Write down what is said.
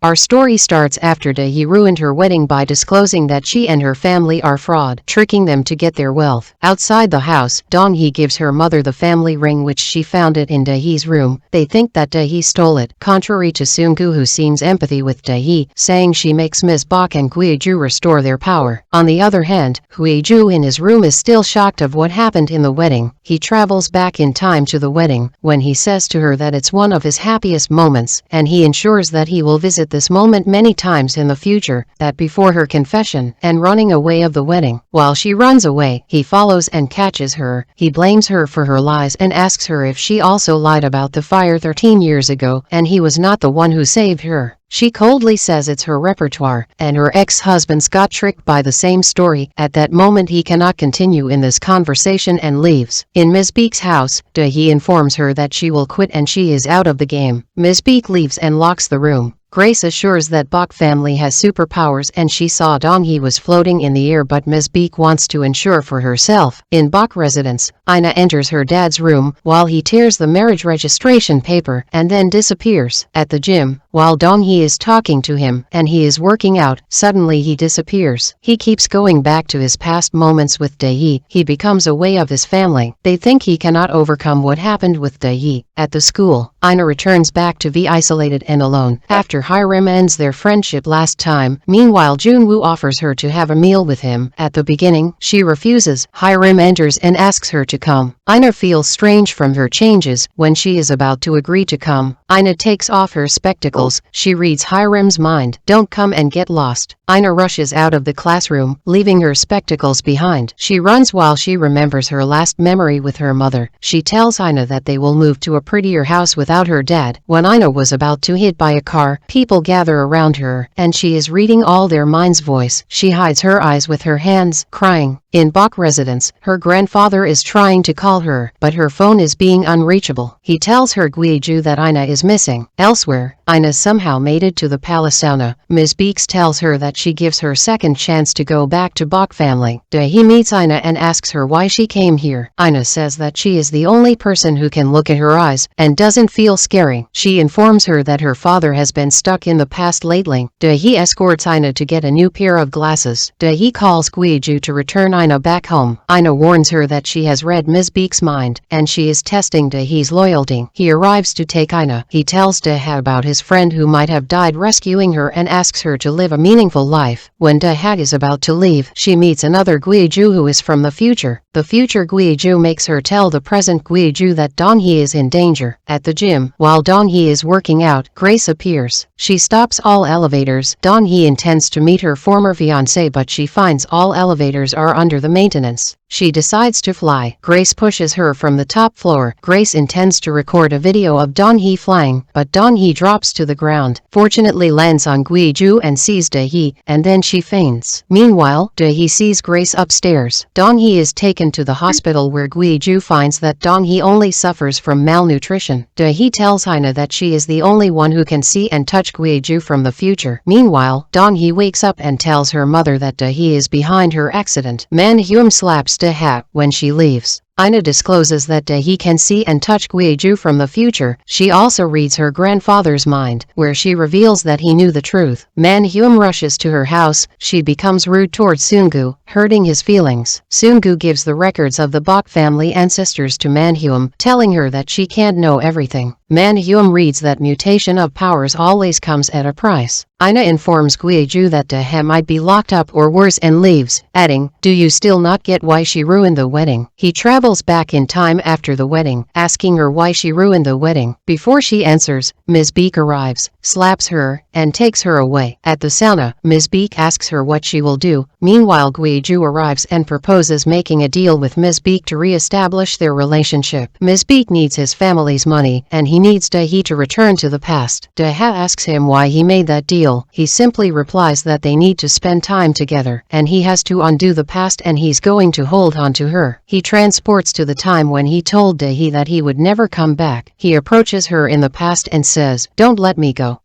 Our story starts after Dae ruined her wedding by disclosing that she and her family are fraud, tricking them to get their wealth. Outside the house, Dong-hee gives her mother the family ring which she found it in Daehee's room. They think that Dae stole it, contrary to Seung-gu, who seems empathy with Dae, saying she makes Ms. Bok and Gui-ju restore their power. On the other hand, Gui-ju in his room is still shocked of what happened in the wedding. He travels back in time to the wedding, when he says to her that it's one of his happiest moments, and he ensures that he will visit this moment many times in the future, that before her confession and running away of the wedding. While she runs away, he follows and catches her. He blames her for her lies and asks her if she also lied about the fire 13 years ago and he was not the one who saved her. She coldly says it's her repertoire, and her ex-husbands got tricked by the same story. At that moment he cannot continue in this conversation and leaves. In Ms. Beek's house, Dae informs her that she will quit and she is out of the game. Ms. Beek leaves and locks the room. Grace assures that Bok family has superpowers and she saw Dong-hee was floating in the air, but Ms. Beek wants to ensure for herself. In Bok residence, Ina enters her dad's room while he tears the marriage registration paper and then disappears. At the gym, while Dong-hee is talking to him and he is working out, suddenly he disappears. He keeps going back to his past moments with Dae. He becomes away of his family. They think he cannot overcome what happened with Dae. At the school, Ina returns back to be isolated and alone after Hiram ends their friendship last time. Meanwhile, Junwoo offers her to have a meal with him. At the beginning, she refuses. Hiram enters and asks her to come. Ina feels strange from her changes. When she is about to agree to come, Ina takes off her spectacles. She reads Hiram's mind. Don't come and get lost. Ina rushes out of the classroom, leaving her spectacles behind. She runs while she remembers her last memory with her mother. She tells Ina that they will move to a prettier house without her dad. When Ina was about to hit by a car, people gather around her, and she is reading all their mind's voice. She hides her eyes with her hands, crying. In Bok residence, her grandfather is trying to call her, but her phone is being unreachable. He tells her Gui-ju that Ina is missing. Elsewhere, Ina somehow made it to the palace sauna. Ms. Beeks tells her that she gives her second chance to go back to Bok family. Dae meets Ina and asks her why she came here. Ina says that she is the only person who can look at her eyes and doesn't feel scary. She informs her that her father has been stuck in the past lately. Dae escorts Ina to get a new pair of glasses. Dae calls Gui-ju to return Ina back home. Ina warns her that she has read Ms. Beek's mind and she is testing Dae's loyalty. He arrives to take Ina. He tells Dae about his friend who might have died rescuing her and asks her to live a meaningful life. When Dae is about to leave, she meets another Gui-ju who is from the future. The future Gui-ju makes her tell the present Gui-ju that Dong-hee is in danger. At the gym, while Dong-hee is working out, Grace appears. She stops all elevators. Dong-hee intends to meet her former fiancé, but she finds all elevators are under the maintenance. She decides to fly. Grace pushes her from the top floor. Grace intends to record a video of Dong-hee flying, but Dong-hee drops to the ground, fortunately lands on Gui-ju and sees Dae, and then she faints. Meanwhile, Dae sees Grace upstairs. Dong-hee is taken to the hospital where Gui-ju finds that Dong-hee only suffers from malnutrition. Dae tells Ina that she is the only one who can see and touch Gui-ju from the future. Meanwhile, Dong-hee wakes up and tells her mother that Dae is behind her accident. Man-hyum slaps Dae when she leaves. Ina discloses that Dae can see and touch Gui-ju from the future. She also reads her grandfather's mind, where she reveals that he knew the truth. Man-hyum rushes to her house. She becomes rude towards Seung-gu, hurting his feelings. Seung-gu gives the records of the Bok family ancestors to Man-hyum, telling her that she can't know everything. Man-hyum reads that mutation of powers always comes at a price. Ina informs Gui-ju that Dae might be locked up or worse and leaves, adding, "Do you still not get why she ruined the wedding?" He travels back in time after the wedding, asking her why she ruined the wedding. Before she answers, Ms. Beek arrives, slaps her, and takes her away. At the sauna, Ms. Beek asks her what she will do. Meanwhile, Gui-ju arrives and proposes making a deal with Ms. Beek to re-establish their relationship. Ms. Beek needs his family's money, and he needs Dae to return to the past. Dae asks him why he made that deal. He simply replies that they need to spend time together, and he has to undo the past and he's going to hold on to her. He transports to the time when he told Dae that he would never come back. He approaches her in the past and says, "Don't let me go."